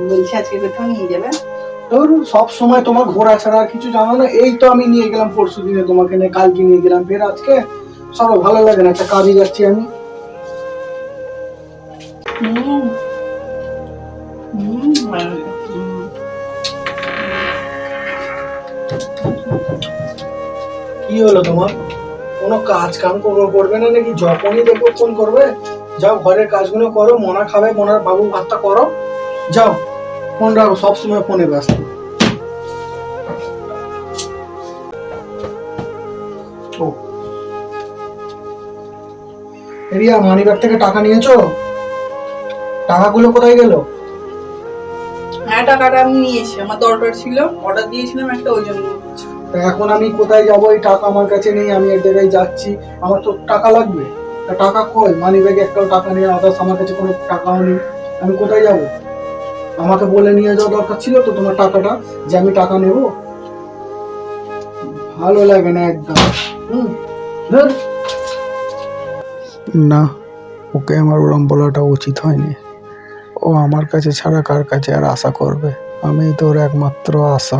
বলছি আজকে কোথাও নিয়ে যাবে? তোর সব সময় তোমার ঘোরা ছাড়া আর কিছু জানো না। এই তো আমি নিয়ে গেলাম পরশু দিনে, তোমাকে নিয়ে কালকে নিয়ে গেলাম, ফের আজকে। সব ভালো লাগে না, একটা কাজে যাচ্ছি আমি। হুম হুম হুম। কি হলো তোমার? কোনো কাজ কাম করবে না নাকি? যখনই দেখবো ফোন করবে। যাও ঘরের কাজগুলো করো, মোনা খাবে, মোনার বাবু ভাতটা করো, যাও। ফোন রাখো, সবসময় ফোনে ব্যস্ত। ও রিয়া, মানিব্যাগ থেকে টাকা নিয়েছো? টাকাগুলো কোথায় গেল? হ্যাঁ, টাকাটা আমি নিয়েছি, আমার দরকার ছিল, অর্ডার দিয়েছিলাম একটা, ওই জন্য। তা এখন আমি কোথায় যাবো? এই টাকা আমার কাছে নেই, আমি এক জায়গায় যাচ্ছি, আমার তো টাকা লাগবে। তা টাকা কই? মানিব্যাগে একটাও টাকা নেই, আদার্স আমার কাছে কোনো টাকাও নেই। আমি কোথায় যাব? আমাকে বলে নিয়ে যাওয়া দরকার ছিল তো তোমার টাকাটা, যে আমি টাকা নেব। ভালো লাগে না একদম। হুম, ধুর। না, ওকে আমার ওরম বলাটা উচিত হয়নি। ও আমার কাছে ছাড়া কার কাছে আর আশা করবে? আমি তো ওর একমাত্র আশা।